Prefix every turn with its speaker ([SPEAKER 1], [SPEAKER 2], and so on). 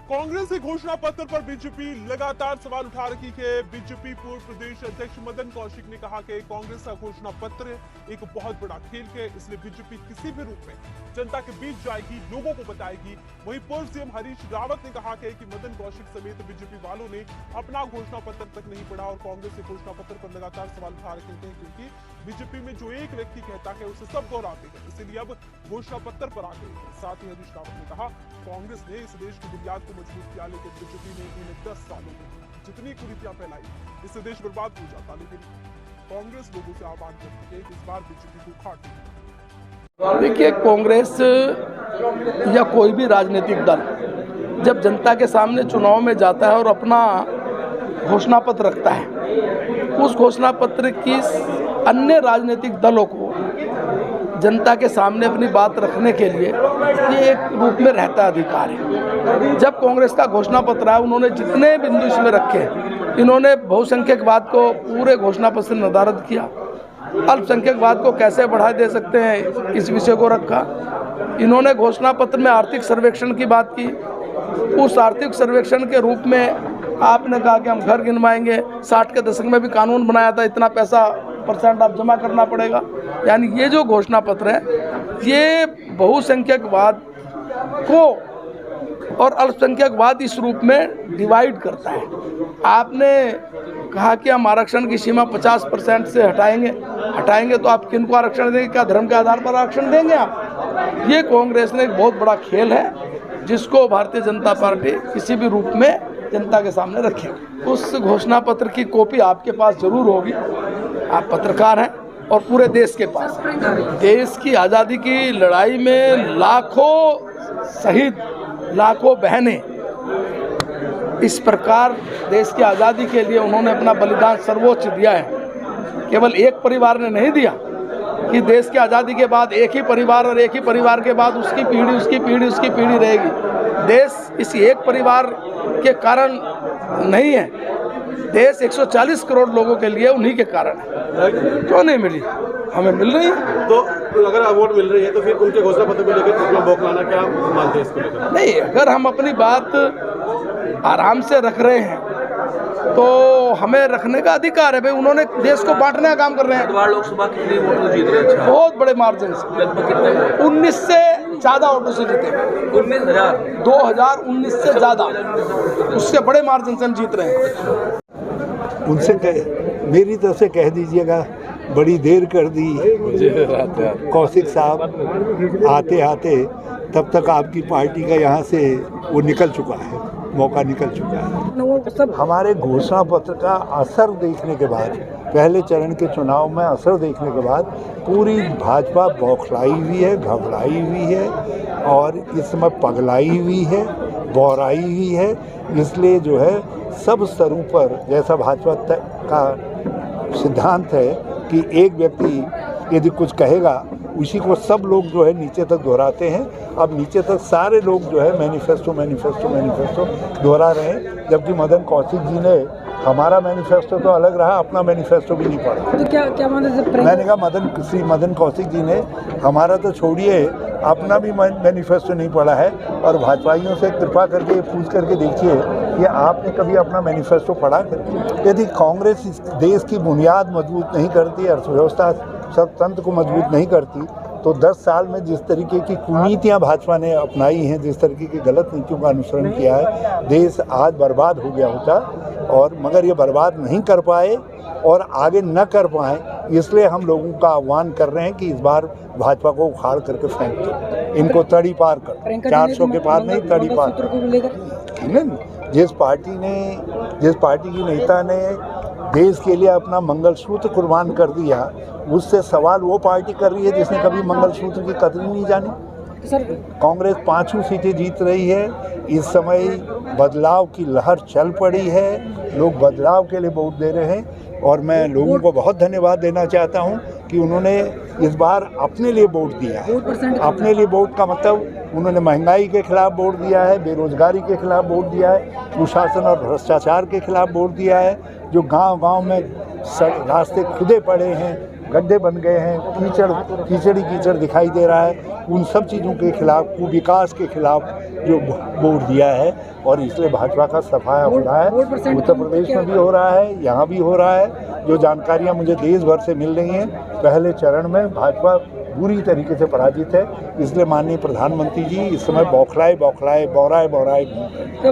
[SPEAKER 1] कांग्रेस के घोषणा पत्र पर बीजेपी लगातार सवाल उठा रही है। बीजेपी पूर्व प्रदेश अध्यक्ष मदन कौशिक ने कहा कि कांग्रेस का घोषणा पत्र एक बहुत बड़ा खेल है, इसलिए बीजेपी किसी भी रूप में जनता के बीच जाएगी, लोगों को बताएगी। वहीं पूर्व सीएम हरीश रावत ने कहा कि मदन कौशिक समेत बीजेपी वालों ने अपना घोषणा पत्र तक नहीं पढ़ा और कांग्रेस के घोषणा पत्र पर लगातार सवाल उठा रहे हैं, क्योंकि बीजेपी में जो एक व्यक्ति कहता है उसे सब दोहराते हैं, इसीलिए अब घोषणा पत्र पर आ गए। साथ ही हरीश रावत ने कहा कांग्रेस ने इस देश की बुनियाद को मजबूत किया, लेकिन बीजेपी ने इन 10 सालों में जितनी कुरीतियां फैलाई, इससे देश बर्बाद हो जाता। लेकिन कांग्रेस लोगों से आह्वान करती है कि इस बार बीजेपी को उखाड़ दें।
[SPEAKER 2] देखिए, कांग्रेस या कोई भी राजनीतिक दल जब जनता के सामने चुनाव में जाता है और अपना घोषणा पत्र रखता है, उस घोषणा पत्र की अन्य राजनीतिक दलों को जनता के सामने अपनी बात रखने के लिए ये एक रूप में रहता अधिकार है। जब कांग्रेस का घोषणा पत्र है, उन्होंने जितने बिंदु इसमें रखे, इन्होंने बहुसंख्यकवाद को पूरे घोषणा पत्र से निर्धारित किया, अल्पसंख्यकवाद को कैसे बढ़ा दे सकते हैं इस विषय को रखा। इन्होंने घोषणा पत्र में आर्थिक सर्वेक्षण की बात की। उस आर्थिक सर्वेक्षण के रूप में आपने कहा कि हम घर गिनवाएंगे। 60 के दशक में भी कानून बनाया था, इतना पैसा % आप जमा करना पड़ेगा। यानी ये जो घोषणा पत्र है, ये बहुसंख्यकवाद को और अल्पसंख्यकवाद इस रूप में डिवाइड करता है। आपने कहा कि हम आरक्षण की सीमा 50% से हटाएंगे तो आप किन को आरक्षण देंगे? क्या धर्म के आधार पर आरक्षण देंगे आप? ये कांग्रेस ने एक बहुत बड़ा खेल है, जिसको भारतीय जनता पार्टी किसी भी रूप में जनता के सामने रखेगी। उस घोषणा पत्र की कॉपी आपके पास जरूर होगी, आप पत्रकार हैं और पूरे देश के पास है। देश की आज़ादी की लड़ाई में लाखों शहीद, लाखों बहनें इस प्रकार देश की आज़ादी के लिए उन्होंने अपना बलिदान सर्वोच्च दिया है। केवल एक परिवार ने नहीं दिया कि देश की आज़ादी के बाद एक ही परिवार और एक ही परिवार के बाद उसकी पीढ़ी रहेगी। देश इस एक परिवार के कारण नहीं है, देश 140 करोड़ लोगों के लिए उन्हीं के कारण है। क्यों नहीं मिली? हमें मिल रही है।
[SPEAKER 3] तो अगर अवार्ड मिल रही है तो फिर उनके घोषणा पत्र को लेकर कितना बौखलाना, क्या मानते हैं इसको लेकर?
[SPEAKER 2] नहीं, अगर हम अपनी बात आराम से रख रहे हैं तो हमें रखने का अधिकार है। भाई, उन्होंने देश को बांटने का काम कर रहे हैं।
[SPEAKER 4] लोकसभा कितने वोट जीत रहे हैं?
[SPEAKER 2] बहुत बड़े मार्जिन से,
[SPEAKER 4] लगभग कितने?
[SPEAKER 2] 19 से ज़्यादा वोटों से जीते।
[SPEAKER 4] 19,000।
[SPEAKER 2] 2019 से ज़्यादा, उससे बड़े मार्जिन से हम जीत रहे हैं।
[SPEAKER 5] उनसे मेरी तरफ से कह दीजिएगा, बड़ी देर कर दी कौशिक साहब, आते आते तब तक आपकी पार्टी का यहाँ से वो निकल चुका है, मौका निकल चुका है। हमारे घोषणा पत्र का असर देखने के बाद, पहले चरण के चुनाव में असर देखने के बाद पूरी भाजपा बौखलाई हुई है, घबराई हुई है और इस समय पगलाई हुई है, बौराई हुई है। इसलिए जो है सब स्तरों पर, जैसा भाजपा का सिद्धांत है कि एक व्यक्ति यदि कुछ कहेगा उसी को सब लोग जो है नीचे तक दोहराते हैं। अब नीचे तक सारे लोग जो है मैनिफेस्टो दोहरा रहे हैं, जबकि मदन कौशिक जी ने, हमारा मैनिफेस्टो तो अलग रहा, अपना मैनिफेस्टो भी नहीं पढ़ा।
[SPEAKER 2] तो क्या
[SPEAKER 5] मैंने कहा श्री मदन कौशिक जी ने हमारा तो छोड़िए, अपना भी मैनिफेस्टो नहीं पढ़ा है। और भाजपाइयों से कृपा करके पूछ करके देखिए कि आपने कभी अपना मैनिफेस्टो पढ़ा? यदि कांग्रेस इस देश की बुनियाद मजबूत नहीं करती, अर्थव्यवस्था तंत्र को मजबूत नहीं करती, तो 10 साल में जिस तरीके की कुनीतियाँ भाजपा ने अपनाई हैं, जिस तरीके की गलत नीतियों का अनुसरण किया है, देश आज बर्बाद हो गया होता। और मगर ये बर्बाद नहीं कर पाए और आगे न कर पाए, इसलिए हम लोगों का आह्वान कर रहे हैं कि इस बार भाजपा को उखाड़ करके फेंक दो, इनको तड़ी पार कर, 400 के पार नहीं, तड़ी पार कर। जिस पार्टी की नेता ने देश के लिए अपना मंगलसूत्र कुर्बान कर दिया, उससे सवाल वो पार्टी कर रही है जिसने कभी मंगलसूत्र की कदर नहीं जानी। कांग्रेस 5 सीटें जीत रही है। इस समय बदलाव की लहर चल पड़ी है, लोग बदलाव के लिए वोट दे रहे हैं और मैं लोगों को बहुत धन्यवाद देना चाहता हूं कि उन्होंने इस बार अपने लिए वोट दिया है। अपने लिए वोट का मतलब उन्होंने महंगाई के खिलाफ वोट दिया है, बेरोजगारी के खिलाफ वोट दिया है, कुशासन और भ्रष्टाचार के खिलाफ वोट दिया है। जो गांव-गांव में रास्ते खुदे पड़े हैं, गड्ढे बन गए हैं, कीचड़ ही कीचड़ दिखाई दे रहा है, उन सब चीज़ों के खिलाफ, विकास के खिलाफ जो वोट दिया है, और इसलिए भाजपा का सफाया हो रहा है। उत्तर प्रदेश में भी हो रहा है, यहाँ भी हो रहा है। जो जानकारियाँ मुझे देश भर से मिल रही हैं, पहले चरण में भाजपा बुरी तरीके से पराजित है, इसलिए माननीय प्रधानमंत्री जी इस समय बौराए